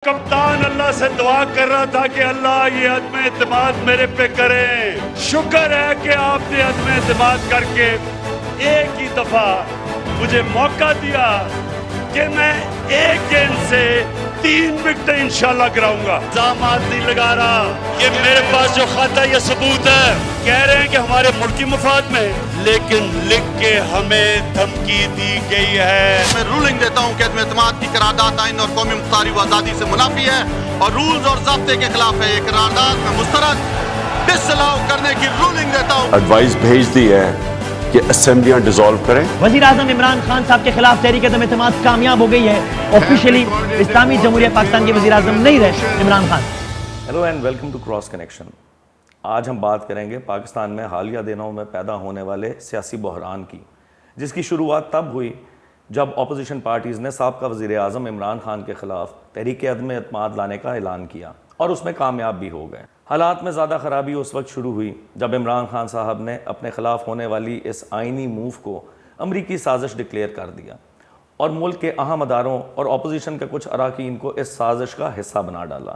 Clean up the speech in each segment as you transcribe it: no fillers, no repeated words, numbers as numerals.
کپتان اللہ سے دعا کر رہا تھا کہ اللہ یہ عدم اعتماد میرے پہ کرے. شکر ہے کہ آپ نے عدم اعتماد کر کے ایک ہی دفعہ مجھے موقع دیا کہ میں ایک گیند سے 3 وکٹیں انشاءاللہ گراؤں گا. الزامات نہیں لگا رہا. یہ میرے پاس جو خط ہے یہ ثبوت ہے. کہہ رہے ہیں کہ ہمارے ملکی مفاد میں، لیکن لکھ کے ہمیں دھمکی دی گئی ہے. میں رولنگ دیتا ہوں کہ عدم اعتماد کی قرارداد آئین اور قومی مختاری و آزادی سے منافی ہے اور رولز اور ضابطے کے خلاف ہے. یہ قرارداد میں مسترد ڈسالاؤ کرنے کی رولنگ دیتا ہوں. ایڈوائز بھیج دی ہے کہ اسمبلیاں ڈیزالو کریں. وزیر اعظم عمران خان صاحب کے خلاف تحریک عدم اعتماد کامیاب ہو گئی ہے. آفیشیلی اسلامی جمہوریہ پاکستان کے وزیر اعظم نہیں رہے Imran Khan. Hello and welcome to cross connection. آج ہم بات کریں گے پاکستان میں حالیہ دنوں میں پیدا ہونے والے سیاسی بحران کی، جس کی شروعات تب ہوئی جب اپوزیشن پارٹیز نے سابقہ وزیر اعظم عمران خان کے خلاف تحریک عدم اعتماد لانے کا اعلان کیا اور اس میں کامیاب بھی ہو گئے. حالات میں زیادہ خرابی اس وقت شروع ہوئی جب عمران خان صاحب نے اپنے خلاف ہونے والی اس آئینی موو کو امریکی سازش ڈکلیئر کر دیا اور ملک کے اہم اداروں اور اپوزیشن کے کچھ اراکین کو اس سازش کا حصہ بنا ڈالا.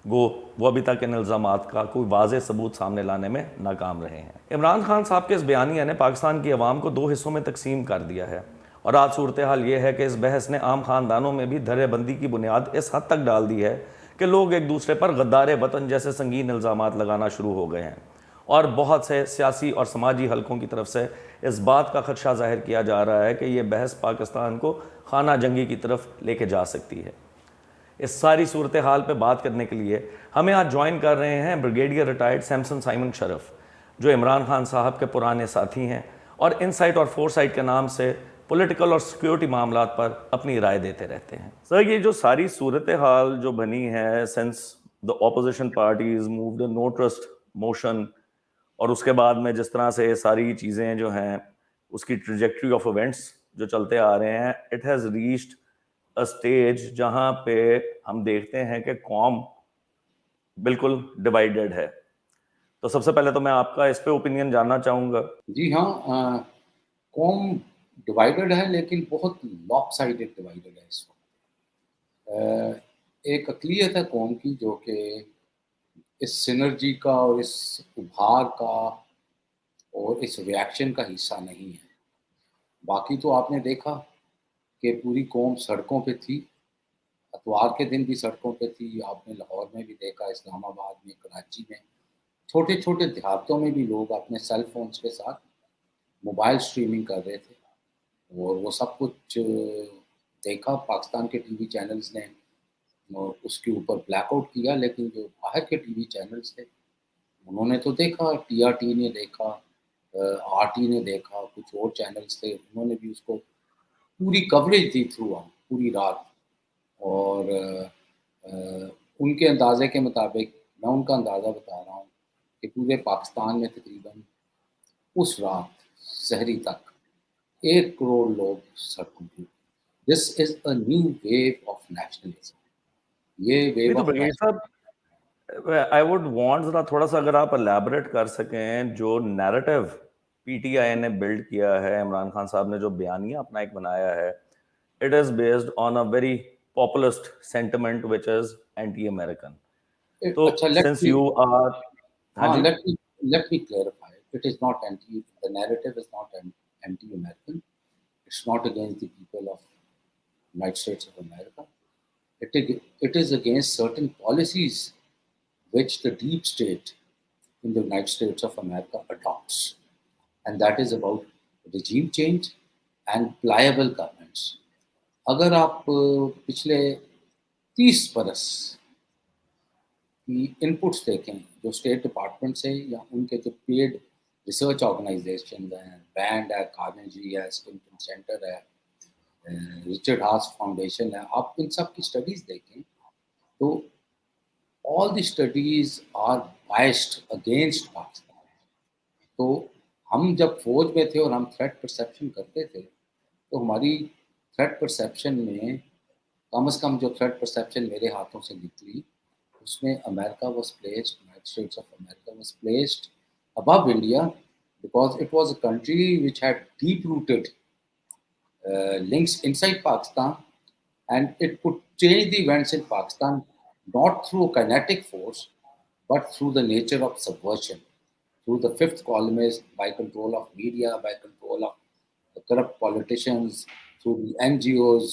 گو وہ ابھی تک ان الزامات کا کوئی واضح ثبوت سامنے لانے میں ناکام رہے ہیں. عمران خان صاحب کے اس بیانیہ نے پاکستان کی عوام کو 2 حصوں میں تقسیم کر دیا ہے اور آج صورتحال یہ ہے کہ اس بحث نے عام خاندانوں میں بھی دھرے بندی کی بنیاد اس حد تک ڈال دی ہے کہ لوگ ایک دوسرے پر غدار وطن جیسے سنگین الزامات لگانا شروع ہو گئے ہیں اور بہت سے سیاسی اور سماجی حلقوں کی طرف سے اس بات کا خدشہ ظاہر کیا جا رہا ہے کہ یہ بحث پاکستان کو خانہ جنگی کی طرف لے کے جا سکتی ہے. اس ساری صورتحال پہ بات کرنے کے لیے ہمیں آج جوائن کر رہے ہیں بریگیڈیئر ریٹائرڈ سیمسن سائمن شرف، جو عمران خان صاحب کے پرانے ساتھی ہیں اور انسائٹ اور فورسائٹ کے نام سے پولیٹیکل اور سیکیورٹی معاملات پر اپنی رائے دیتے رہتے ہیں. سر، یہ جو ساری صورتحال جو بنی ہے since the opposition parties moved no trust motion, اور اس کے بعد میں جس طرح سے یہ ساری چیزیں جو ہیں اس کی ٹریجیکٹری آف ایونٹس جو چلتے آ رہے ہیں، it has reached a stage جہاں پہ ہم دیکھتے ہیں کہ قوم بالکل ڈیوائیڈڈ ہے. تو سب سے پہلے تو میں آپ کا اس پہ اوپینین جاننا چاہوں گا. جی ہاں، قوم ڈیوائیڈڈ ہے لیکن بہت لاپ سائڈڈ ڈیوائیڈڈ ہے اس وقت. ایک اقلیت ہے قوم کی جو کہ اس سینرجی کا اور اس ابھار کا اور اس ریاکشن کا حصہ نہیں ہے. باقی تو آپ نے دیکھا کہ پوری قوم سڑکوں پہ تھی. اتوار کے دن بھی سڑکوں پہ تھی. آپ نے لاہور میں بھی دیکھا، اسلام آباد میں، کراچی میں، چھوٹے چھوٹے دیہاتوں میں بھی لوگ اپنے سیل فونز کے ساتھ موبائل اسٹریمنگ کر رہے تھے اور وہ سب کچھ دیکھا. پاکستان کے ٹی وی چینلز نے اس کے اوپر بلیک آؤٹ کیا، لیکن جو باہر کے ٹی وی چینلز تھے انہوں نے تو دیکھا. ٹی آر ٹی نے دیکھا، آر ٹی نے دیکھا، کچھ اور چینلز تھے انہوں نے بھی اس کو پوری کوریج دی تھرو پوری رات. اور ان کے اندازے کے مطابق میں ان کا اندازہ بتا رہا ہوں کہ پورے پاکستان میں تقریباً اس رات سحری تک 1 کروڑ لوگ سڑکوں پہ. This is a new view of nationalism. یہ ویو آف صاحب، آئی ووڈ وانٹ ذرا تھوڑا سا اگر آپ الیبوریٹ کر سکیں جو نیریٹو پی ٹی آئی نے بلڈ کیا ہے، عمران خان صاحب نے جو بیانیہ اپنا ایک بنایا ہے، it is based on a very populist sentiment which is anti-American. So since you are let me clarify. It is not the narrative is not anti-American. It's not against the people of United States of America. It is against certain policies which the deep state in the United States of America adopts, and that is about regime change and pliable governments. اگر آپ پچھلے 30 برس کی ان پٹس دیکھیں جو state department سے یا ان کے جو پیڈ ریسرچ آرگنائزیشنز ہیں، بینڈ ہے، کارنیجی ہے، اسٹنٹن سینٹر ہے، رچرڈ ہاس فاؤنڈیشن ہے، آپ ان سب کی اسٹڈیز دیکھیں تو all the studies are biased against Pakistan. تو ہم جب فوج میں تھے اور ہم تھریٹ پرسیپشن کرتے تھے تو ہماری تھریٹ پرسیپشن میں کم از کم جو تھریٹ پرسیپشن میرے ہاتھوں سے نکلی اس میں America was placed, United States of America was placed above India because it was a country which had deep rooted links inside Pakistan and it could change the events in Pakistan not through kinetic force, but through the nature of subversion, through the fifth columnist, by control of media, by control of the corrupt politicians, through the NGOs,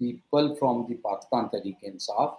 people from the Pakistan Tehreek-e-Insaf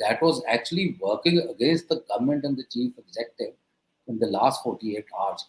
that was actually working against the government and the chief executive in the last 48 hours.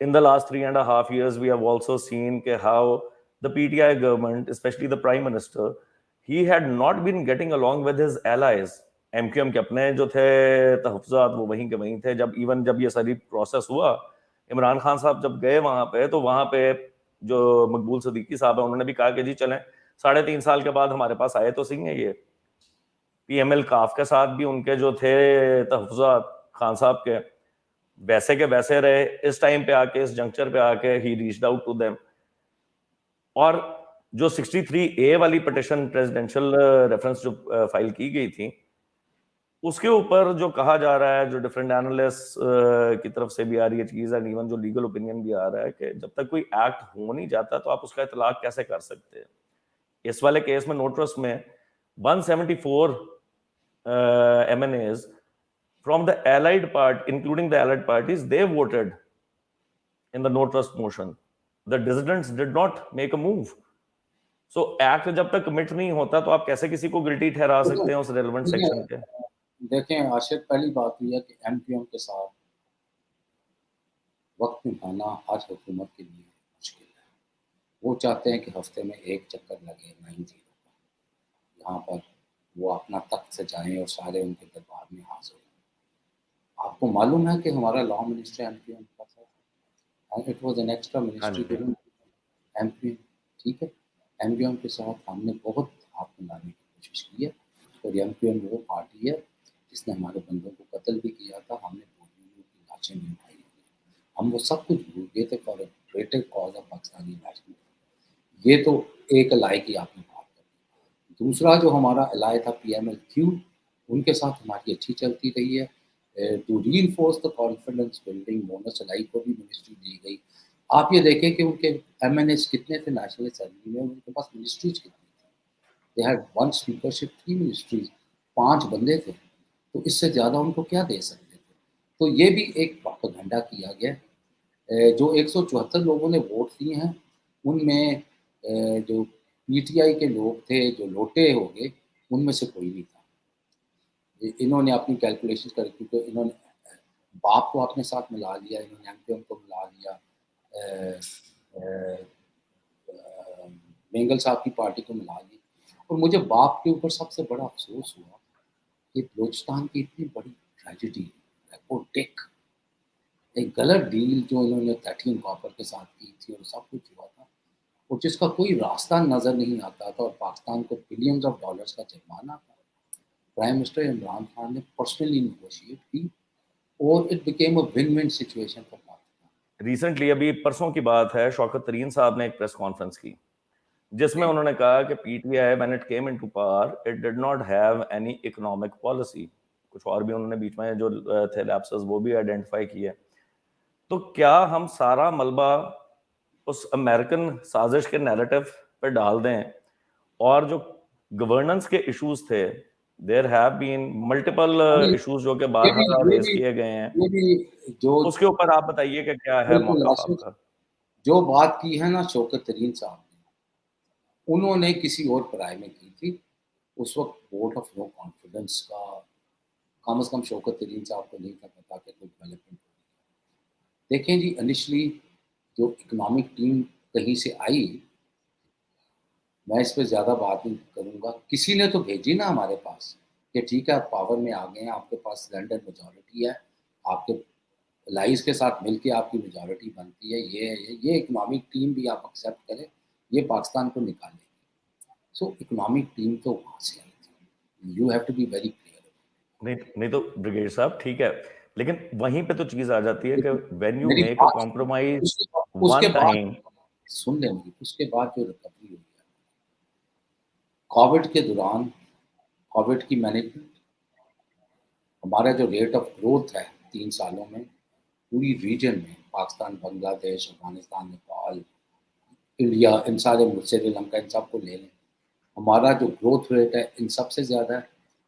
In the last 3.5 years, we have also seen how the PTI government, especially the Prime Minister, he had not been getting along with his allies MQM کے اپنے جو تھے تحفظات وہ وہیں کے وہیں تھے. جب یہ ساری پروسیس ہوا, عمران خان صاحب جب گئے وہاں پہ, تو وہاں پہ جو مقبول صدیقی صاحب ہیں انہوں نے بھی کہا کہ جی چلیں 3.5 سال کے بعد ہمارے پاس آئے تو صحیح ہیں یہ. PML کاف کے ساتھ بھی ان کے جو تھے تحفظات خان صاحب کے ویسے کے ویسے رہے. اس ٹائم پہ آ کے, اس جنکچر پہ آ کے ہی ریچڈ آؤٹ ٹو دیم. اور جو 63A والی پٹیشن پریزیڈینشیل ریفرنس جو فائل کی گئی تھی, اس کے اوپر جو کہا جا رہا ہے, جو ڈفرینٹ اینالسٹ کی طرف سے بھی آ رہی ہے چیز, اینڈ ایون جو لیگل اوپینین بھی آ رہا ہے کہ جب تک کوئی ایکٹ ہو نہیں جاتا تو آپ اس کا اطلاق کیسے کر سکتے ہیں. اس والے کیس میں نو ٹرسٹ میں 174 MNAs from the allied part, including the allied parties, they voted in the no trust motion. The dissidents did not make a move. So act جب تک کمٹ نہیں ہوتا تو آپ کیسے کسی کو گلٹی ٹھہرا سکتے ہیں اس ریلیونٹ سیکشن کے. دیکھیں آشف, پہلی بات یہ ہے کہ MQM کے ساتھ وقت نبھانا آج حکومت کے لیے مشکل ہے. وہ چاہتے ہیں کہ ہفتے میں ایک چکر لگے 9-0 پر, یہاں پر وہ اپنا تخت سے جائیں اور سارے ان کے دربار میں حاضر ہوں. آپ کو معلوم ہے کہ ہمارا لا منسٹر MQM کا تھا, it was an extra ministry MQM. ٹھیک ہے, MQM کے ساتھ ہم نے بہت ہاتھ ملانے کی کوشش کی ہے, اور MQM وہ پارٹی ہے جس نے ہمارے بندوں کو قتل بھی کیا تھا. ہم نے گولیوں کی لاشیں بھی اٹھائی, ہم وہ سب کچھ بھول گئے تھے for a greater cause of Pakistani national. یہ تو ایک الائے کی آپ نے بات کر دی. دوسرا جو ہمارا الائے تھا PMLQ, ان کے ساتھ ہماری اچھی چلتی رہی ہے. To reinforce the confidence building, Moonis Elahi کو بھی منسٹری دی گئی. آپ یہ دیکھیں کہ ان کے MNAs کتنے تھے نیشنل اسمبلی میں, ان کے پاس منسٹریز کتنی تھی. دے ہیڈ 1 اسپیکرشپ 3 منسٹریز, 5 بندے تھے, تو اس سے زیادہ ان کو کیا دے سکتے تھے. تو یہ بھی ایک پروپیگنڈا کیا گیا. جو 174 لوگوں نے ووٹ دیے ہیں ان میں جو PTI کے لوگ تھے جو لوٹے ہو گئے, ان میں سے کوئی نہیں تھا. انہوں نے اپنی کیلکولیشن کر, کیونکہ انہوں نے باپ کو اپنے ساتھ ملا لیا, انہوں نے MQM کو ملا لیا, بینگل صاحب کی پارٹی کو ملا لی. اور مجھے باپ کے اوپر سب سے بڑا افسوس ہوا کہ بلوچستان کی اتنی بڑی ٹریجڈی, ٹیک ایک غلط ڈیل جو انہوں نے 13 کاپر کے ساتھ کی تھی, اور سب کچھ ہوا تھا, اور جس کا کوئی راستہ نظر نہیں آتا تھا, اور پاکستان کو بلینز آف ڈالرز کا جرمانہ تھا. پرائم منسٹر عمران خان نے پرسنلی نیگوشیٹ کی, اور it became a one one situation for Pakistan. Recently ابھی پرسوں کی بات ہے, شوکت ترین صاحب نے ایک پریس کانفرنس کی جس میں انہوں نے کہا کہ PTI when it came into power it did not have any economic policy. کچھ اور بھی انہوں نے بیچ میں جو تھے لیپسز وہ بھی آئیڈینٹیفائی کیے. تو کیا ہم سارا ملبہ اس امریکن سازش کے نیریٹو پہ ڈال دیں, اور جو گورننس کے ایشوز تھے, there have been multiple issues جو کہ بارہا ریز کیے گئے ہیں, اس کے اوپر آپ بتائیے کہ کیا ہے موقف آپ کا. جو بات کی ہے نا شوکت ترین صاحب نے, انہوں نے کسی اور پرائے میں کی تھی. اس وقت ووٹ آف نو کانفیڈنس کا کم از کم شوکت ترین صاحب کو نہیں تھا پتا کہ کوئی ڈیولپمنٹ ہو. دیکھیں جی, انیشلی جو اکنامک ٹیم کہیں سے آئی, میں اس پہ زیادہ بات نہیں کروں گا, کسی نے تو بھیجی نا ہمارے پاس کہ ٹھیک ہے آپ پاور میں آ گئے ہیں, آپ کے پاس سلنڈر میجورٹی ہے, آپ کے لائز کے ساتھ مل کے آپ کی میجورٹی بنتی ہے, یہ اکنامک ٹیم بھی آپ ایکسیپٹ کریں, یہ پاکستان کو نکالے گی. سو اکنامک ٹیم تو وہاں سے آئی تھی. You have to be very clear. نہیں تو بریگیڈ صاحب ٹھیک ہے, لیکن وہیں پہ تو چیز آ جاتی ہے کہ when you make a compromise one time. سن لیں گے, اس کے بعد جو ریکوری ہوئی ہے کووڈ کے دوران, کووڈ کی مینجمنٹ, ہمارا جو ریٹ آف گروتھ ہے 3 سالوں میں پوری ریجن میں, پاکستان, بنگلہ دیش, افغانستان, نیپال, انڈیا, ان سارے ملک, سری لنکا, ان سب کو لے لیں, ہمارا جو گروتھ ریٹ ہے ان سب سے زیادہ ہے.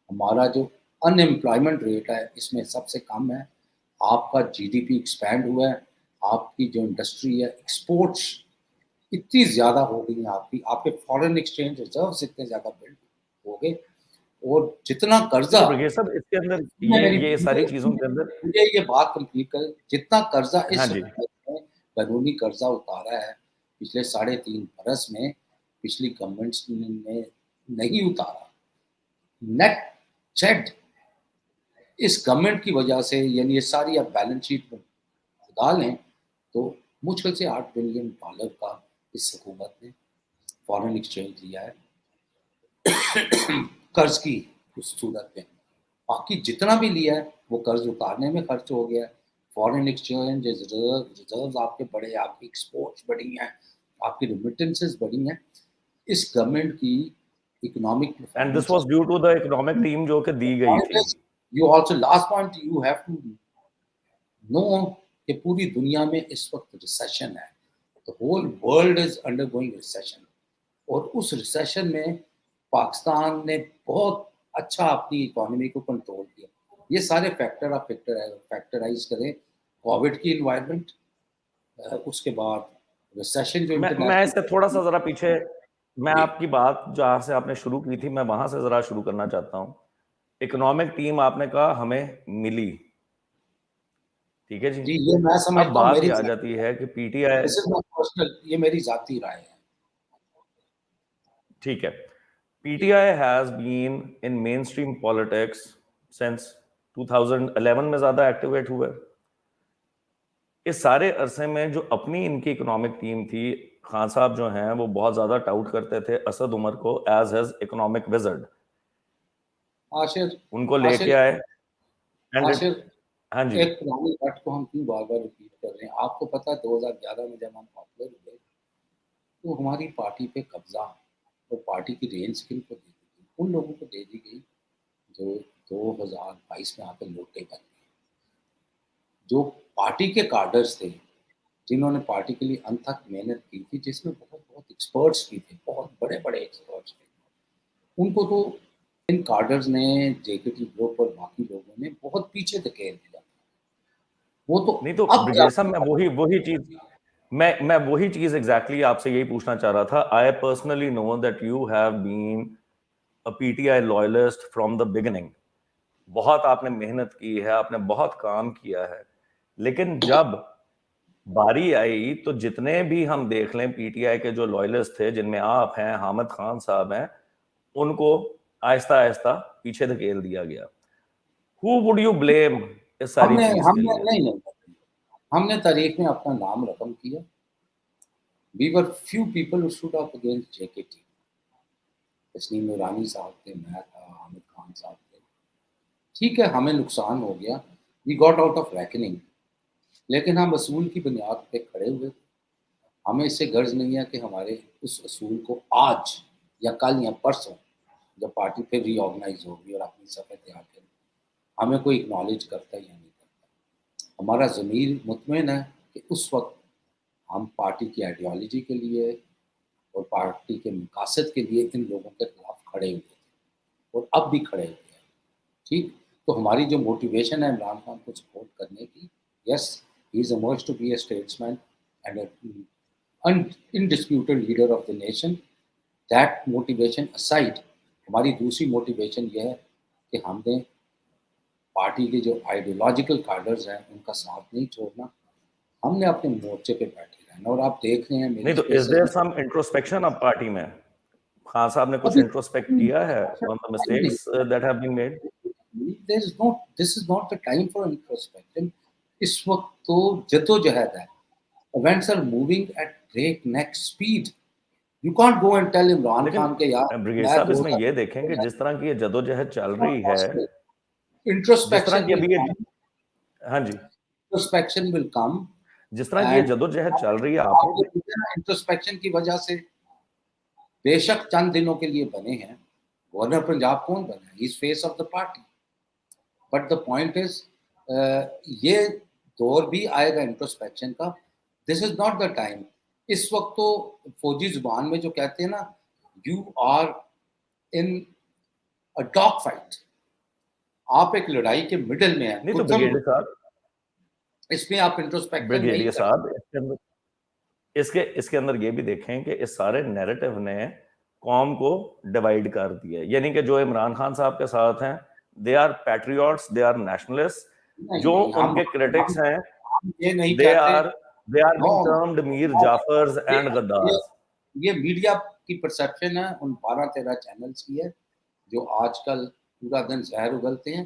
ہمارا جو ان امپلائمنٹ ریٹ ہے اس میں سب سے کم ہے. آپ کا GDP ایکسپینڈ ہوا ہے, آپ کی جو انڈسٹری ہے, ایکسپورٹس اتنی زیادہ ہو گئی ہیں, آپ کے فارن ایکسچینج ریزروز اتنے زیادہ بلڈ ہو گئے, اور جتنا قرضہ بریگیڈ صاحب اس کے اندر یہ ساری چیزوں کے اندر مجھے یہ بات کمپلیٹ کریں, جتنا قرضہ اس بیرونی قرضہ اتارا ہے پچھلے 3.5 برس میں, پچھلی گورنمنٹس نے نہیں اتارا. نیٹ چیڈ اس گورنمنٹ کی وجہ سے یعنی یہ ساری آپ بیلنس شیٹ میں لگا لیں تو مشکل سے $8 بلین کا اس حکومت نے فارن ایکسچینج لیا ہے قرض کی اس صورت میں. باقی جتنا بھی لیا ہے وہ قرض اتارنے میں خرچ ہو گیا ہے. فارن ایکسچینج ریزروز آپ کے بڑے, آپ کی ایکسپورٹس بڑی ہیں, آپ کی ریمیٹنسز بڑی ہیں. اس گورنمنٹ کی economic and this was due to the economic team جو کہ دی گئی تھی. You also last point you have to know کہ پوری دنیا میں اس وقت ریسیشن ہے. The whole world is undergoing recession. اور اس ریسیشن میں پاکستان نے بہت اچھا اپنی اکانومی کو کنٹرول کیا. یہ سارے فیکٹر آپ فیکٹرائز کریں, کووڈ کی انوائرمنٹ, اس کے بعد ریسیشن جو میں اس سے تھوڑا سا ذرا پیچھے, میں آپ کی بات جہاں سے آپ نے شروع کی تھی میں وہاں سے ذرا شروع کرنا چاہتا ہوں. اکنامک ٹیم آپ نے کہا ہمیں ملی, ٹھیک ہے جی, یہ میں سمجھتا اب بات یہ آ جاتی ہے کہ پی ٹی آئی, یہ میری ذاتی رائے ہے, ٹھیک ہے, P T I has been in mainstream politics since 2011 میں زیادہ ایکٹیویٹ ہوئے. اس سارے عرصے میں جو اپنی ان کی اکنامک ٹیم تھی, خان صاحب جو ہیں وہ بہت زیادہ ٹاؤٹ کرتے تھے اسد عمر کو ایز ہز اکنامک وزرڈ. آشر ان کو لے کے آئے. ہاں جی, ایک پرانی بات کو ہم کیوں بار بار ریپیٹ کر رہے ہیں. آپ کو پتا 2011 میں جب ہم پاپولر ہوئے تو ہماری پارٹی پہ قبضہ اور پارٹی کی رینج کن کو دے دی گئی, ان لوگوں کو دے دی گئی جو 2022 میں آ کے لوٹے بن گئے, جو پارٹی کے کارڈرز تھے, جنہوں نے پارٹی کے لیے انتھک محنت کی تھی, جس میں بہت ایکسپرٹس بھی تھے, بہت بڑے بڑے ایکسپرٹس تھے. ان کو تو ان کارڈرز نے, جے کے ٹی گروپ اور باقی لوگوں نے بہت پیچھے دھکیل دیا. وہ تو نہیں تو برگیڈ صاحب میں وہی چیز ایگزیکٹلی آپ سے یہی پوچھنا چاہ رہا تھا. I personally know that you have been a P T I loyalist from the beginning. بہت آپ نے محنت کی ہے, آپ نے بہت کام کیا ہے, لیکن جب باری آئی تو جتنے بھی ہم دیکھ لیں پی ٹی آئی کے جو لوئلسٹ تھے, جن میں آپ ہیں, حامد خان صاحب ہیں, ان کو آہستہ آہستہ پیچھے دھکیل دیا گیا. Who would you blame اس ساری چیز کے لیے؟ نہیں, ہم نے تاریخ میں اپنا نام رقم کیا. We were few people who stood up against JKT. Tasnim نورانی صاحب تھے, میں تھا, حامد خان صاحب تھے. ٹھیک ہے, ہمیں نقصان ہو گیا, we got out of reckoning, لیکن ہم اصول کی بنیاد پہ کھڑے ہوئے. ہمیں اس سے غرض نہیں ہے کہ ہمارے اس اصول کو آج یا کل یا پرسوں جب پارٹی پھر ری آرگنائز ہوگی اور اپنی صفحہ تیار کرے, ہمیں کوئی اکنالج کرتا ہے یا نہیں کرتا. ہمارا ضمیر مطمئن ہے کہ اس وقت ہم پارٹی کی آئیڈیالوجی کے لیے اور پارٹی کے مقاصد کے لیے ان لوگوں کے خلاف کھڑے ہوئے تھے, اور اب بھی کھڑے ہوئے ہیں. ٹھیک, تو ہماری جو موٹیویشن ہے عمران خان کو سپورٹ کرنے کی, yes he is emerged to be a statesman and undisputed leader of the nation. That motivation aside, ہماری دوسری موٹیویشن یہ ہے کہ ہم نے پارٹی کے جو آئیڈیولوجیکل کارڈرز ہیں ان کا ساتھ نہیں چھوڑنا, ہم نے اپنے مورچے پہ بیٹھے رہنا. اور آپ دیکھ رہے ہیں نہیں تو is there some introspection اب پارٹی میں خان صاحب نے کچھ انٹروسپیکٹ کیا ہے on the mistakes that have been made? This is not the time for introspection. اس وقت تو جدوجہد ہے. Events are moving at breakneck speed. You can't go and tell Imran Khan کے یار بریگیڈ صاحب اس میں یہ دیکھیں کہ جس طرح کی یہ جدوجہد چل رہی ہے, انٹروسپیکشن ہاں جی, انٹروسپیکشن ول کم. جس طرح کی یہ جدوجہد چل رہی ہے, آپ انٹروسپیکشن کی وجہ سے بے شک چند دنوں کے لیے بنے ہیں. گورنر پنجاب کون بنا ہے؟ He is face of the party. But the point is یہ دور بھی آئے گا انٹروسپیکشن کا. دس از ناٹ دا ٹائم. اس وقت تو فوجی زبان میں جو کہتے ہیں نا, you are in a dog fight, آپ ایک لڑائی کے مڈل میں ہیں. نہیں تو بریگیڈ صاحب اس میں آپ انٹروسپیکشن بریگیڈ صاحب اس کے اندر یہ بھی دیکھیں کہ اس سارے نیریٹو نے قوم کو ڈیوائیڈ کر دیا. یعنی کہ جو عمران خان صاحب کے ساتھ ہیں, they are patriots, they are nationalist. جو ان کے کرٹکس ہیں, یہ نہیں they are being termed Mir جعفرز and غدارز. یہ میڈیا کی پرسپشن ہے ان 12-13 چینلز کی ہے جو آج کل پورا دن زہر اگلتے ہیں.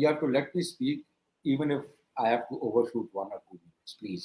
you have to let me speak even if I have to overshoot 1 or 2 minutes, please.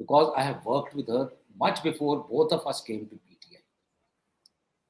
because I have worked with her much before both of us came to PTI.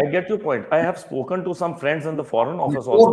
I get your point. I have spoken to some friends in the foreign office also.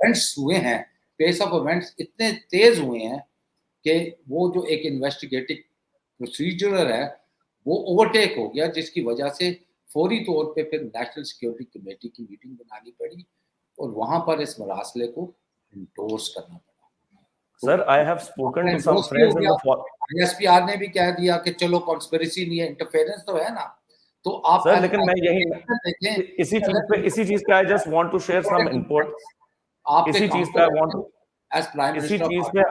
Events ہوئے ہیں, پیس of events اتنے تیز ہوئے ہیں کہ وہ جو ایک انویسٹیگیٹو پروسیجر ہے وہ اوورٹیک ہو گیا, جس کی وجہ سے فوری طور پہ پھر نیشنل سیکیورٹی کمیٹی کی میٹنگ بنانی پڑی اور وہاں پر اس مراسلے کو انڈورس کرنا پڑا. سر I have spoken to some friends in the S P R نے بھی کہہ دیا کہ چلو کانسپیریسی نہیں ہے, انٹرفیئرنس تو ہے نا. تو آپ سر لیکن میں یہی اسی چیز پہ I just want to share some input. اسی چیز پہ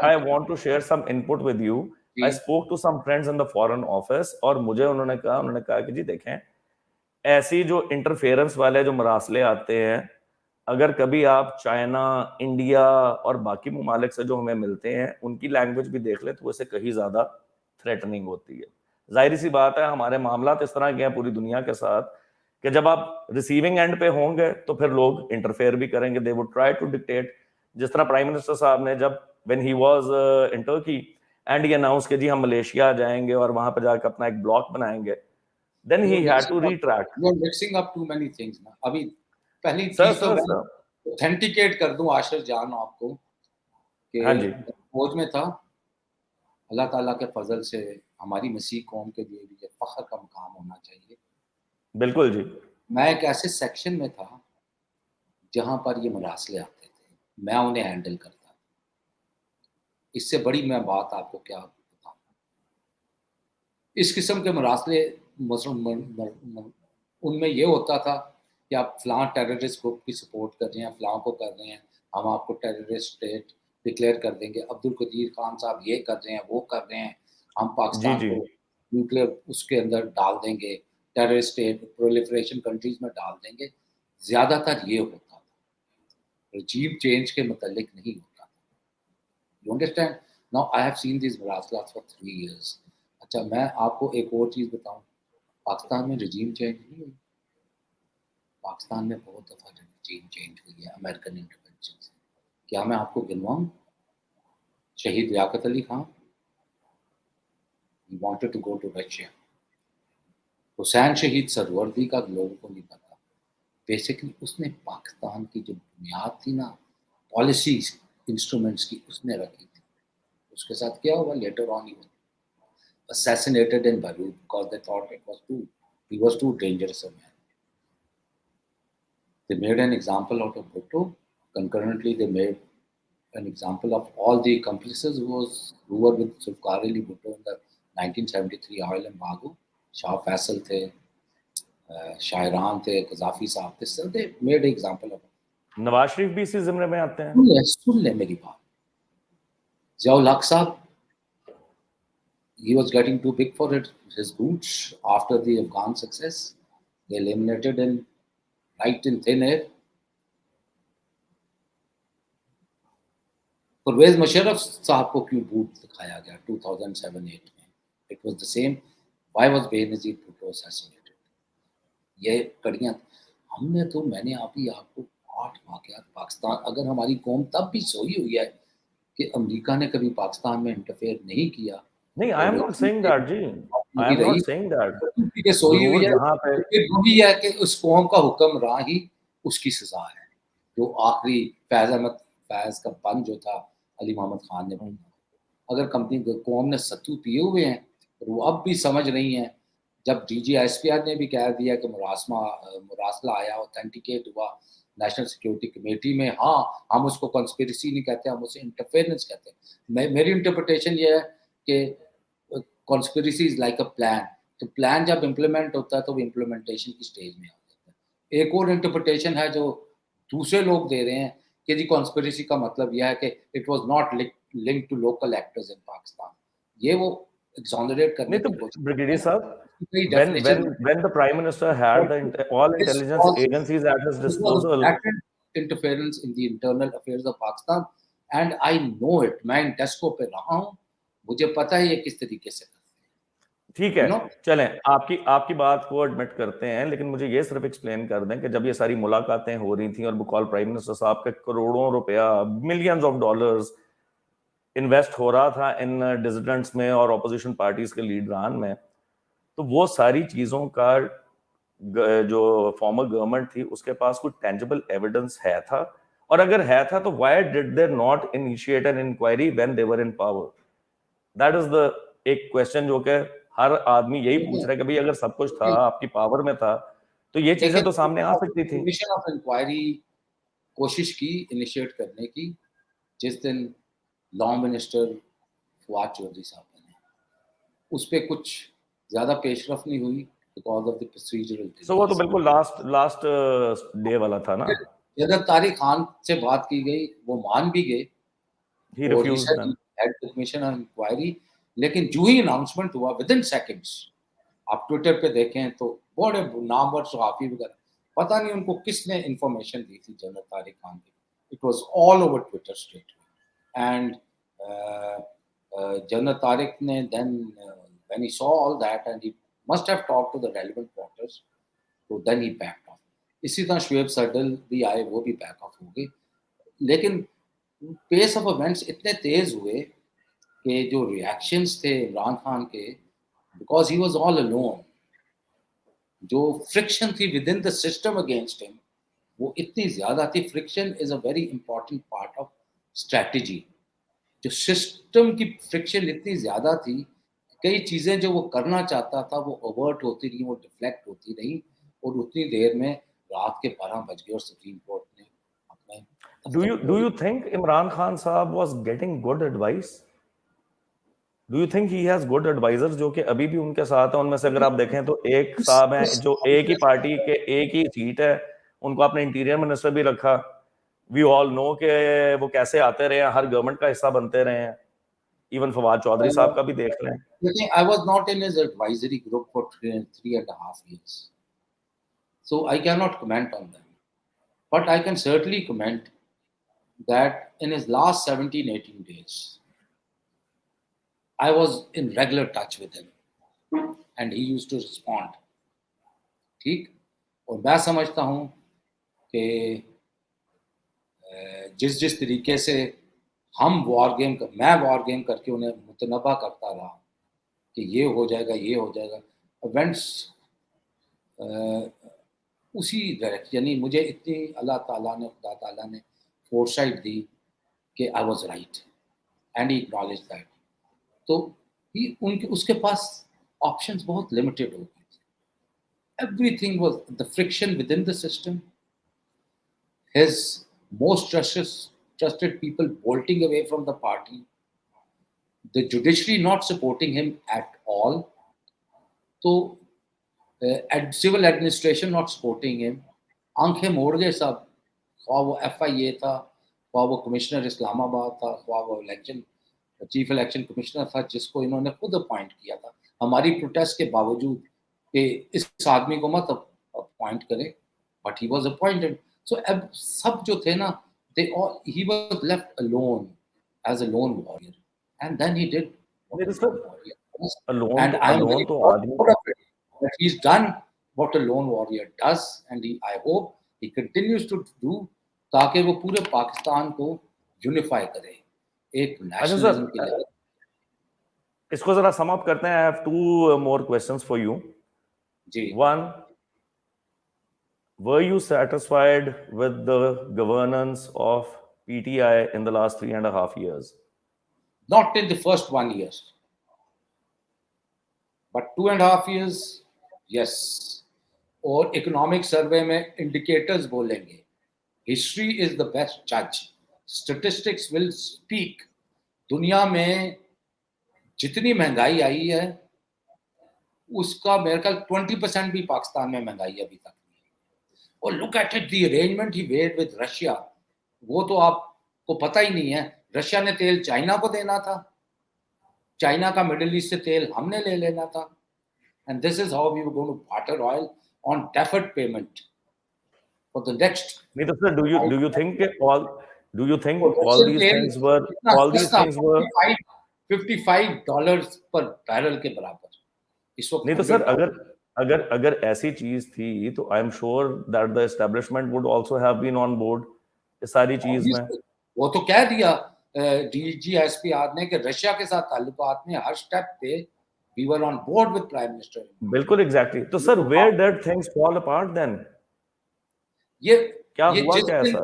I want to share some input with you. I spoke to some friends in the foreign office اور مجھے انہوں نے کہا کہ جی دیکھیں ایسی جو انٹرفیئرنس والے جو مراسلے آتے ہیں, اگر کبھی آپ چائنا, انڈیا اور باقی ممالک سے جو ہمیں ملتے ہیں ان کی لینگویج بھی دیکھ لیں تو اسے کہیں زیادہ تھریٹننگ ہوتی ہے. ظاہری سی بات ہے ہمارے معاملات اس طرح کے ہیں پوری دنیا کے ساتھ کہ جب آپ ریسیونگ اینڈ پہ ہوں گے تو پھر لوگ انٹرفیئر بھی کریں گے. They would try to dictate. جس طرح پرائم منسٹر صاحب نے جب when he was in Turkey and he announced کہ جی ہم ملیشیا جائیں گے اور وہاں پہ جا کے اپنا ایک بلاک بنائیں گے, then he had to retract. You are mixing up too many things نا. ابھی پہلی چیز تو میں اوتھینٹیکیٹ کر دوں عاشر جان آپ کو کہ فوج میں تھا. اللہ تعالیٰ کے فضل سے ہماری مسیح قوم کے لیے بھی یہ فخر کا مقام ہونا چاہیے. بالکل جی. میں ایک ایسے سیکشن میں تھا جہاں پر یہ مراسلے آتے تھے, میں انہیں ہینڈل کرتا تھا. اس سے بڑی میں بات آپ کو کیا بتاؤں. اس قسم کے مراسلے ان میں یہ ہوتا تھا کہ آپ فلاں ٹیررسٹ گروپ کی سپورٹ کر رہے ہیں, فلاں کو کر رہے ہیں, ہم آپ کو ٹیررسٹ اسٹیٹ ڈکلیئر کر دیں گے. عبدالقدیر خان صاحب یہ کر رہے ہیں, وہ کر رہے ہیں, ہم پاکستان کو نیوکلیئر اس کے اندر ڈال دیں گے, ٹیررسٹ اسٹیٹ پرولیفریشن کنٹریز میں ڈال دیں گے. زیادہ تر یہ ہوتا تھا, رجیم چینج کے متعلق نہیں ہوتا تھا. You understand. Now I have seen these مراسلات فار 3 years. اچھا میں آپ کو ایک اور چیز بتاؤں, پاکستان میں رجیم چینج نہیں ہوئی. پاکستان میں بہت دفعہ رجیم چینج ہوئی ہے امریکن انٹرونشن سے. کیا میں آپ کو گنواؤں؟ شہید Liaquat Ali Khan he wanted to go to Russia. حسین شہید سروردی کا لوگوں کو نہیں پتا. بیسکلی اس نے پاکستان کی جو بنیاد تھی نا پالیسی انسٹرومنٹس کی, اس نے رکھی تھی. اس کے ساتھ کیا ہوا later on he assassinated in Beirut because they thought he was too dangerous a man. They made an example out of Bhutto. Concurrently, they made an example of all the accomplices who were with Zulfikar Ali Bhutto in the 1973 oil embargo. Shah Faisal the, Shairan the, Qaddafi Saab the. So they made an example of it. Nawaz Sharif بھی اسی زمرے میں آتے ہیں. سن لے میری بات. ضیاء الحق صاحب, he was getting too big for his boots after the Afghan success. They eliminated him right in thin air. Pervez Musharraf صاحب کو کیوں بوٹ دکھایا گیا 2007-8 میں؟ It was the same. Why was Benazir Bhutto assassinated? یہ کڑیاں ہم نے تو میں نے آپ کو 8 واقعات پاکستان. اگر ہماری قوم تب بھی سوئی ہوئی ہے کہ امریکہ نے کبھی پاکستان میں انٹرفیئر نہیں کیا. نہیں, I am not saying that G. I am not saying that. یہ سوئی ہوئی ہے وہی ہے کہ اس قوم کا حکمراں ہی اس کی سزا ہے. جو آخری فیض احمد فیض کا بند جو تھا علی محمد خان نے بنایا. اگر کمپنی قوم نے ستو پیے ہوئے ہیں اور وہ اب بھی سمجھ رہی ہیں. جب DGSPR نے بھی کہہ دیا کہ مراسلہ آیا, اوتھینٹیکیٹ ہوا نیشنل سیکیورٹی کمیٹی میں, ہاں ہم اس کو کنسپیریسی نہیں کہتے, ہم اسے انٹرفیئرنس کہتے ہیں. میری انٹرپریٹیشن یہ ہے کہ conspiracy is like a plan. تو پلان جب امپلیمنٹ ہوتا ہے تو وہ امپلیمنٹیشن کی سٹیج میں آ جاتا ہے. ایک اور انٹرپریٹیشن ہے جو دوسرے لوگ دے رہے ہیں کہ جی کنسپیریسی کا مطلب یہ ہے کہ it was not linked to local actors in Pakistan. یہ وہ ایگزونریٹ کرنے کی کوشش. بریگیڈیئر صاحب, when the prime minister had all intelligence agencies at his disposal, interference in the internal affairs of Pakistan, and I know it. میں ان ڈیسکوں پہ رہا ہوں, مجھے پتہ ہے یہ کس طریقے سے. ٹھیک ہے چلیں آپ کی بات کو ایڈمٹ کرتے ہیں, لیکن مجھے یہ صرف ایکسپلین کر دیں کہ جب یہ ساری ملاقاتیں ہو رہی تھیں اور بقول پرائم منسٹر صاحب کے کروڑوں روپیہ ملینز آف ڈالرز انویسٹ ہو رہا تھا ان ڈیزیڈنٹس میں اور اپوزیشن پارٹیز کے لیڈران میں, تو وہ ساری چیزوں کا جو فارمر گورنمنٹ تھی اس کے پاس کوئی ٹینجبل ایویڈنس ہے تھا, اور اگر ہے تھا تو why did they not initiate an inquiry when they were in power? That is the ایک question جو کہ ہر آدمی یہی پوچھ رہا ہے کہ بھئی اگر سب کچھ تھا, آپ کی پاور میں تھا, تو یہ چیزیں تو سامنے آ سکتی تھی. کمیشن آف انکوائری کوشش کی انیشیٹ کرنے کی, جس دن لا منسٹر فواد چودھری صاحب نے, اس پہ کچھ زیادہ پیش رفت نہیں ہوئی بیکاز آف دی پروسیجرل. سو وہ تو بالکل لاسٹ ڈے والا تھا نا. جب طارق خان سے بات کی گئی وہ مان بھی گئے, He refused them. Commission of inquiry, لیکن جو ہی اناؤنسمنٹ ہوا ود ان سیکنڈس, آپ ٹویٹر پہ دیکھیں تو بڑے نامور صحافی وغیرہ, پتہ نہیں ان کو کس نے انفارمیشن دی تھی جنرل طارق خان کی. It was all over Twitter street. And general Tariq نے then when he saw all that and he must have talked to the relevant quarters, so then he backed off. اسی طرح شعیب سردل بھی آئے, وہ بھی بیک آف ہو گئے. لیکن پیس آف ایونٹس اتنے تیز ہوئے کہ جو ریئیکشنز تھے عمران خان کے, because he was all alone, جو فرکشن تھی with in the system against ہم وہ اتنی زیادہ تھی. Friction is a very important part of strategy. جو سسٹم کی فرکشن اتنی زیادہ تھی, کئی چیزیں جو وہ کرنا چاہتا تھا وہ اوورٹ ہوتی رہی, وہ ڈیفلیکٹ ہوتی رہی, اور اتنی دیر میں رات کے 12 بج گئے اور سپریم کورٹ نے اپنے. Do you think Imran Khan صاحب was getting good advice? Do you think he has good advisors جو کہ ابھی بھی ان کے ساتھ ہیں؟ ان میں سے اگر آپ دیکھیں تو ایک صاحب ہیں جو ایک ہی پارٹی کے ایک ہی سیٹ ہے, ان کو اپنے انٹیریئر منسٹر بھی رکھا. We all know کہ وہ کیسے آتے رہے ہیں, ہر گورنمنٹ کا حصہ بنتے رہے ہیں. ایون فواد چودھری صاحب کا بھی دیکھ لیں. I was not in his advisory group for 3.5 years, so I cannot comment on them. But I can certainly comment that in his last 17-18 days, I was in regular touch with him, and he used to respond. ٹھیک, اور میں سمجھتا ہوں کہ جس طریقے سے ہم میں وار گیم کر کے انہیں متنبہ کرتا رہا کہ یہ ہو جائے گا, یہ ہو جائے گا, ایونٹس اسی ڈائریکٹ, یعنی مجھے اتنی اللہ تعالیٰ نے خدا تعالیٰ نے فورسائٹ دی کہ I was right and he acknowledge that. تو اس کے پاس آپشنس بہت لمیٹیڈ ہو گئے تھے. Everything was the friction with in the system, his most trusted people bolting away from the party, the judiciary not supporting him at all, so civil administration not supporting him. آنکھیں موڑ گئے سب, خواہ وہ FIA تھا, خواہ وہ commissioner اسلام آباد تھا, خواہ وہ چیف الیکشن کمشنر تھا جس کو انہوں نے خود اپوائنٹ کیا تھا ہماری پروٹیسٹ کے باوجود کہ اس آدمی کو مت اپوائنٹ کرے, بٹ ہی واز اپوائنٹڈ. سو اب سب جو تھے نا, he was left alone as a lone warrior, and then he did alone to but he's done what a lone warrior does, and I hope he continues to do تاکہ وہ پورے پاکستان کو unify کرے ایک نیشنلزم کے لیے. اس کو ذرا سم اپ کرتے ہیں. I have 2 more questions for you. G. One, were you satisfied with the governance of PTI in the last 3.5 years? Not in the first 1 year, but 2.5 years, yes. اور economic survey میں indicators بولیں گے. History is the best judge. Statistics will speak. دنیا میں جتنی مہنگائی آئی ہے اس کا میرے خیال 20% بھی پاکستان میں مہنگائی ابھی تک. اور look at it, the arrangement he made with Russia, وہ تو آپ کو پتہ ہی نہیں ہے. رشیا نے تیل چائنا کو دینا تھا, چائنا کا مڈل ایسٹ سے تیل ہم نے لے لینا تھا, and this is how we were going to barter oil on deferred payment for the next. Neither sir, do you think all these things were $55 per barrel کے برابر اس وقت. نہیں تو سر اگر ایسی چیز تھی تو I am sure that the establishment would also have been on board اس ساری چیز میں. وہ تو کہہ دیا DGSPR نے کہ رشیا کے ساتھ تعلقات میں ہر سٹیپ پہ we were on board with Prime Minister. بالکل ایگزیکٹلی. تو سر where did things fall apart then? یہ کیا ہوا کیا ہے سر؟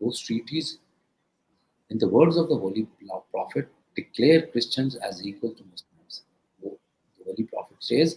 those treaties, in the words of the Holy Prophet, declare Christians as equal to Muslims. The Holy Prophet says,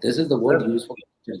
This is the word used for Christian.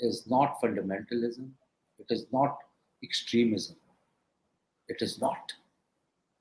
is not fundamentalism, it is not extremism, it is not.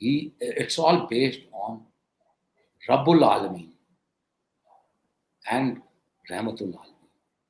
it's all based on Rabbul Alamin and Rahmatul Alamin,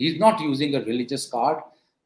he is not using a religious card,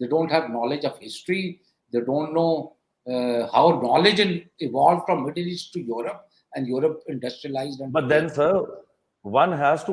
they don't have knowledge of history, they don't know how knowledge evolved from Middle East to Europe, and Europe industrialized. And but then sir, one has to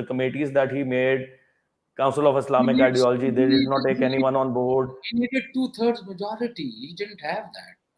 The committees that he made, Council of Islamic Ideology, they did not take anyone on board. He needed 2/3 majority. He didn't have that.